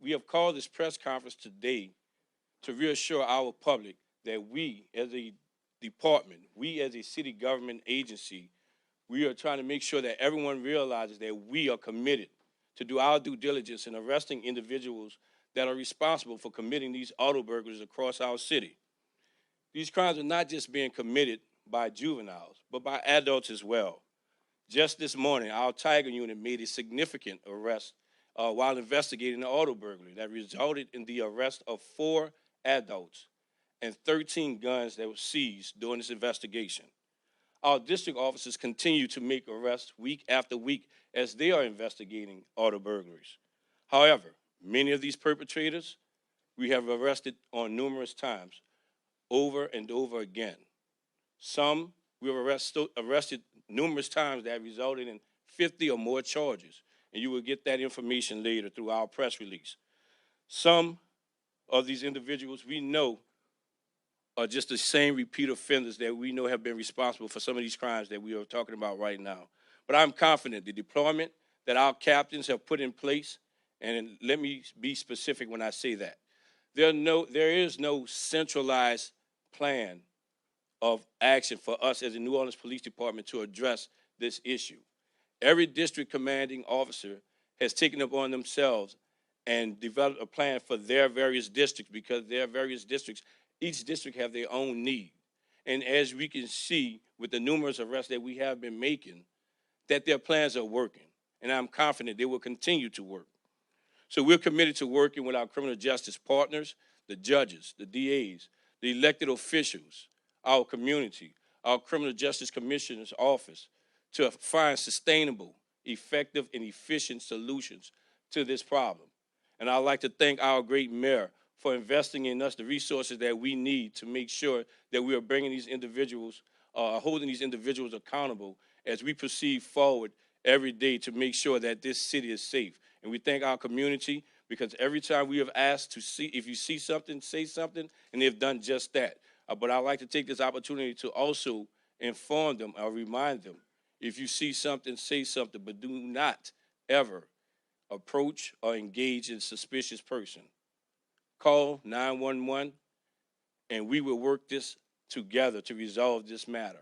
we have called this press conference today to reassure our public that we, as a department, we as a city government agency, we are trying to make sure that everyone realizes that we are committed to do our due diligence in arresting individuals that are responsible for committing these auto burglaries across our city. These crimes are not just being committed by juveniles, but by adults as well. Just this morning, our Tiger unit made a significant arrest while investigating an auto burglary that resulted in the arrest of 4 adults and 13 guns that were seized during this investigation. Our district officers continue to make arrests week after week as they are investigating auto burglaries. However, many of these perpetrators we have arrested on numerous times, over and over again. Some we have arrested numerous times that resulted in 50 or more charges, and you will get that information later through our press release. Some of these individuals we know are just the same repeat offenders that we know have been responsible for some of these crimes that we are talking about right now. But I'm confident the deployment that our captains have put in place, and let me be specific when I say that, there is no centralized plan of action for us as the New Orleans Police Department to address this issue. Every district commanding officer has taken upon themselves and developed a plan for their various districts, because their various districts, each district have their own need. And as we can see with the numerous arrests that we have been making, that their plans are working. And I'm confident they will continue to work. So we're committed to working with our criminal justice partners, the judges, the DAs, the elected officials, our community, our criminal justice commissioner's office, to find sustainable, effective, and efficient solutions to this problem. And I'd like to thank our great mayor for investing in us the resources that we need to make sure that we are bringing these individuals, holding these individuals accountable as we proceed forward every day to make sure that this city is safe. And we thank our community, because every time we have asked to see, if you see something, say something, and they've done just that. But I'd like to take this opportunity to also inform them or remind them, if you see something, say something, but do not ever approach or engage in a suspicious person. Call 911, and we will work this together to resolve this matter.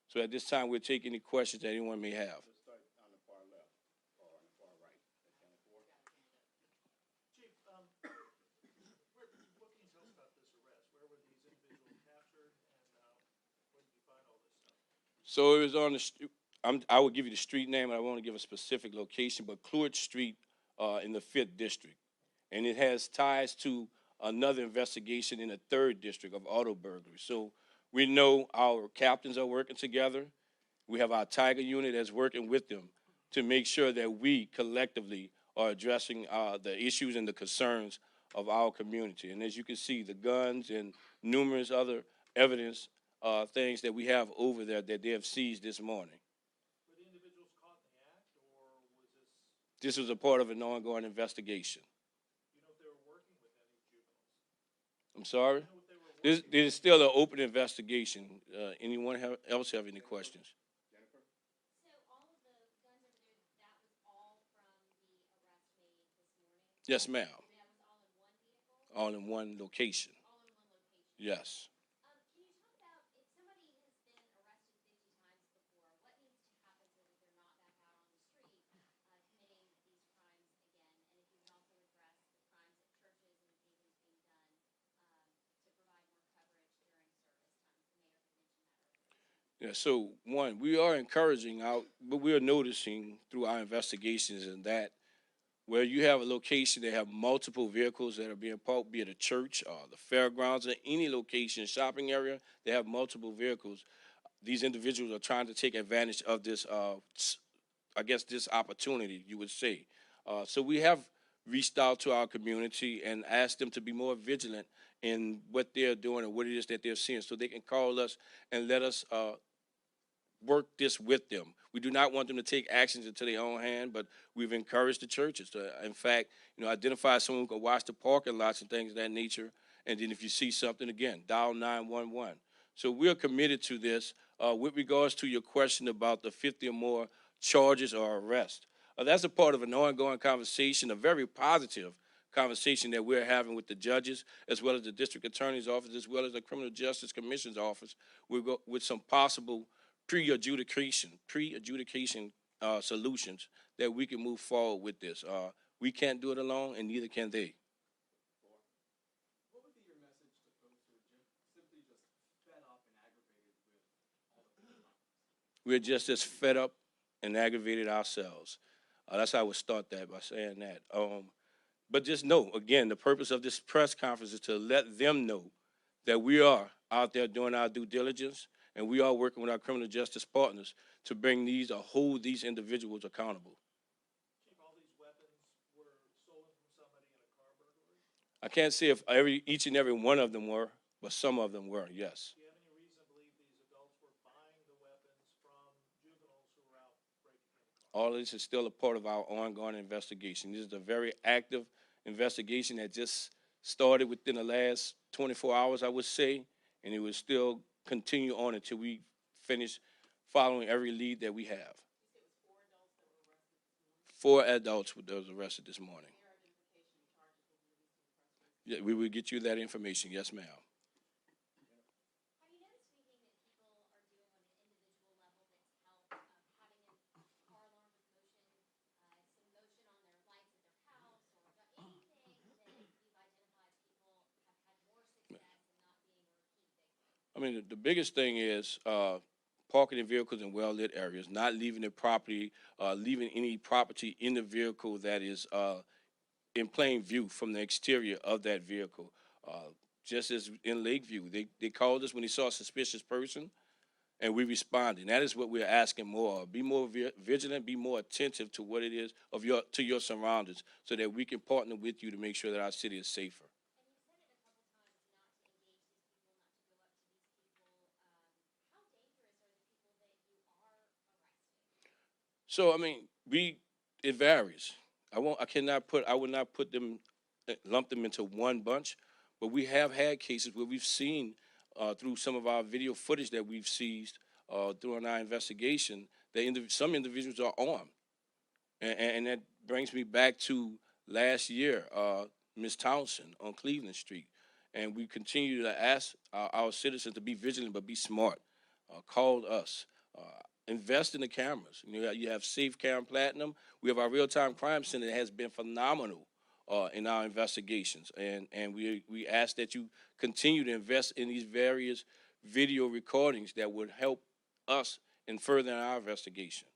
So at this time, we'll take any questions that anyone may have. Let's start on the far left or on the far right. Chief, what can you tell us about this arrest? Where were these individuals captured, and where did you find all this stuff? So it was on the street. I will give you the street name, and I won't give a specific location, but Cloyd Street in the 5th District. And it has ties to another investigation in the 3rd District of auto burglary. So we know our captains are working together. We have our Tiger unit that's working with them to make sure that we collectively are addressing the issues and the concerns of our community. And as you can see, the guns and numerous other evidence things that we have over there that they have seized this morning. Were the individuals caught in the act, or was this? This was a part of an ongoing investigation. Do you know if they were working with any juveniles? I'm sorry? Do you know if they were working? This is still an open investigation. Anyone else have any questions? Jennifer? So all of the guns over there, that was all from the arrest made this morning? Yes, ma'am. That was all in one vehicle? All in one location. All in one location? Yes. Can you talk about, if somebody has been arrested 50 times before, what needs to happen so that they're not back out on the street committing these crimes again? And if you can also address the crimes at churches and occasions being done to provide more coverage during service times. The mayor had mentioned that earlier. Yeah, so one, we are encouraging out, but we are noticing through our investigations in that where you have a location that have multiple vehicles that are being parked, be it a church or the fairgrounds or any location, shopping area, they have multiple vehicles. These individuals are trying to take advantage of this, I guess, this opportunity, you would say. So we have reached out to our community and asked them to be more vigilant in what they're doing and what it is that they're seeing, so they can call us and let us work this with them. We do not want them to take actions into their own hand, but we've encouraged the churches to, in fact, identify someone who can watch the parking lots and things of that nature. And then if you see something, again, dial 911. So we're committed to this. With regards to your question about the 50 or more charges or arrests, that's a part of an ongoing conversation, a very positive conversation that we're having with the judges, as well as the district attorney's office, as well as the criminal justice commission's office. We'll go with some possible pre-adjudication solutions that we can move forward with this. We can't do it alone, and neither can they. What would be your message to folks who are simply just fed up and aggravated with all the problems? We're just as fed up and aggravated ourselves. That's how I would start that, by saying that. But just know, again, the purpose of this press conference is to let them know that we are out there doing our due diligence, and we are working with our criminal justice partners to bring these or hold these individuals accountable. Chief, all these weapons were stolen from somebody in a car burglary? I can't say if each and every one of them were, but some of them were, yes. Do you have any reason to believe these adults were buying the weapons from juveniles who were out breaking into cars? All of this is still a part of our ongoing investigation. This is a very active investigation that just started within the last 24 hours, I would say, and it will still continue on until we finish following every lead that we have. Four adults that was arrested this morning. Yeah, we will get you that information. Yes, ma'am. Have you noticed anything that people are doing on an individual level that's helped, having a car alarm with motion, some motion on their lights at their house, or anything that you've identified people have had more success in not being repeat victims? I mean, the biggest thing is parking in vehicles in well-lit areas, not leaving the property, leaving any property in the vehicle that is in plain view from the exterior of that vehicle. Just as in Lakeview, they called us when they saw a suspicious person, and we responded. And that is what we're asking more of. Be more vigilant, be more attentive to what it is to your surroundings, so that we can partner with you to make sure that our city is safer. And you said it a couple times not to engage these people, not to go up to these people. How dangerous are the people that you are arresting? So I mean, it varies. I would not put them, lump them into one bunch, but we have had cases where we've seen through some of our video footage that we've seized during our investigation that some individuals are armed, and that brings me back to last year, Ms. Townsend on Cleveland Street, and we continue to ask our citizens to be vigilant but be smart. Call us. Invest in the cameras. You have Safe Cam Platinum. We have our real-time crime center that has been phenomenal in our investigations, and we ask that you continue to invest in these various video recordings that would help us in furthering our investigation.